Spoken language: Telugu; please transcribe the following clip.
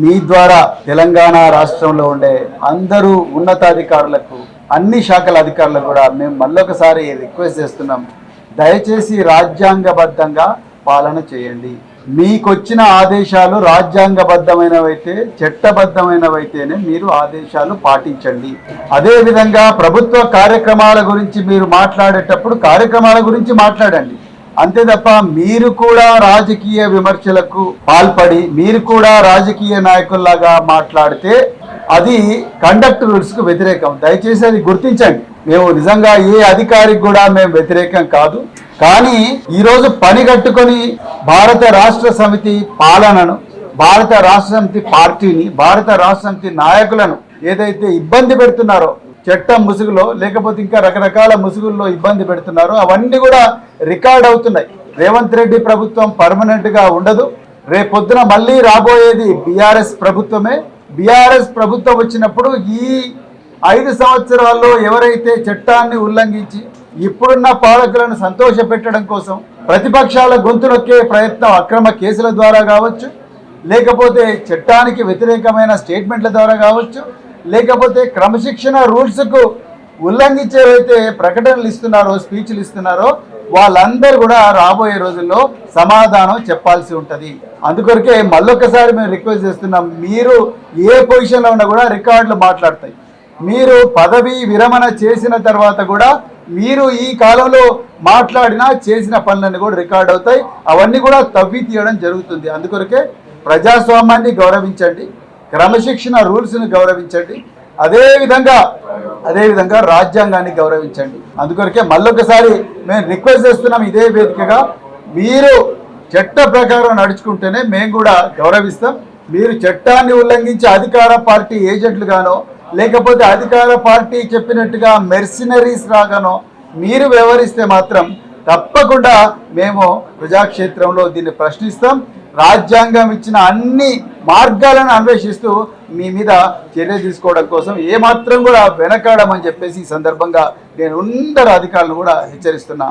మీ ద్వారా తెలంగాణ రాష్ట్రంలో ఉండే అందరూ ఉన్నతాధికారులకు అన్ని శాఖల అధికారులకు కూడా మేము మళ్ళొకసారి రిక్వెస్ట్ చేస్తున్నాం. దయచేసి రాజ్యాంగబద్ధంగా పాలన చేయండి. మీకొచ్చిన ఆదేశాలు రాజ్యాంగబద్ధమైనవైతే చట్టబద్ధమైనవైతేనే మీరు ఆదేశాలు పాటించండి. అదేవిధంగా ప్రభుత్వ కార్యక్రమాల గురించి మీరు మాట్లాడేటప్పుడు కార్యక్రమాల గురించి మాట్లాడండి. అంతే తప్ప మీరు కూడా రాజకీయ విమర్శలకు పాల్పడి మీరు కూడా రాజకీయ నాయకుల్లాగా మాట్లాడితే అది కండక్ట్ రూల్స్కు వ్యతిరేకం. దయచేసి అది గుర్తించండి. మేము నిజంగా ఏ అధికారికి కూడా మేము వ్యతిరేకం కాదు. కానీ ఈరోజు పని కట్టుకొని భారత రాష్ట్ర సమితి పాలనను, భారత రాష్ట్ర సమితి పార్టీని, భారత రాష్ట్ర సమితి నాయకులను ఏదైతే ఇబ్బంది పెడుతున్నారో, చట్టం ముసుగులో లేకపోతే ఇంకా రకరకాల ముసుగుల్లో ఇబ్బంది పెడుతున్నారో అవన్నీ కూడా రికార్డ్ అవుతున్నాయి. రేవంత్ రెడ్డి ప్రభుత్వం పర్మనెంట్గా ఉండదు. రేపొద్దున మళ్ళీ రాబోయేది బీఆర్ఎస్ ప్రభుత్వమే. బీఆర్ఎస్ ప్రభుత్వం వచ్చినప్పుడు ఈ 5 సంవత్సరాల్లో ఎవరైతే చట్టాన్ని ఉల్లంఘించి ఇప్పుడున్న పాలకులను సంతోషపెట్టడం కోసం ప్రతిపక్షాల గొంతు నొక్కే ప్రయత్నం అక్రమ కేసుల ద్వారా కావచ్చు, లేకపోతే చట్టానికి వ్యతిరేకమైన స్టేట్మెంట్ల ద్వారా కావచ్చు, లేకపోతే క్రమశిక్షణ రూల్స్కు ఉల్లంఘించేవైతే ప్రకటనలు ఇస్తున్నారో, స్పీచ్లు ఇస్తున్నారో వాళ్ళందరూ కూడా రాబోయే రోజుల్లో సమాధానం చెప్పాల్సి ఉంటుంది. అందుకొరకే మళ్ళొక్కసారి మేము రిక్వెస్ట్ చేస్తున్నాం. మీరు ఏ పొజిషన్లో ఉన్నా కూడా రికార్డులు మాట్లాడతాయి. మీరు పదవి విరమణ చేసిన తర్వాత కూడా మీరు ఈ కాలంలో మాట్లాడినా చేసిన పనులన్నీ కూడా రికార్డ్ అవుతాయి. అవన్నీ కూడా తవ్వి తీయడం జరుగుతుంది. అందుకొరకే ప్రజాస్వామ్యాన్ని గౌరవించండి, క్రమశిక్షణ రూల్స్ని గౌరవించండి, అదేవిధంగా రాజ్యాంగాన్ని గౌరవించండి. అందుకొరకే మళ్ళొకసారి మేము రిక్వెస్ట్ చేస్తున్నాం, ఇదే వేదికగా మీరు చట్ట ప్రకారం నడుచుకుంటేనే మేము కూడా గౌరవిస్తాం. మీరు చట్టాన్ని ఉల్లంఘించి అధికార పార్టీ ఏజెంట్లుగానో లేకపోతే అధికార పార్టీ చెప్పినట్టుగా మెర్సినరీస్ రాగానో మీరు వ్యవహరిస్తే మాత్రం తప్పకుండా మేము ప్రజాక్షేత్రంలో దీన్ని ప్రశ్నిస్తాం. రాజ్యాంగం ఇచ్చిన అన్ని మార్గాలను అన్వేషిస్తూ మీ మీద చర్య తీసుకోవడం కోసం ఏమాత్రం కూడా వెనకాడమని చెప్పేసి ఈ సందర్భంగా నేను అందరు అధికారులను కూడా హెచ్చరిస్తున్నా.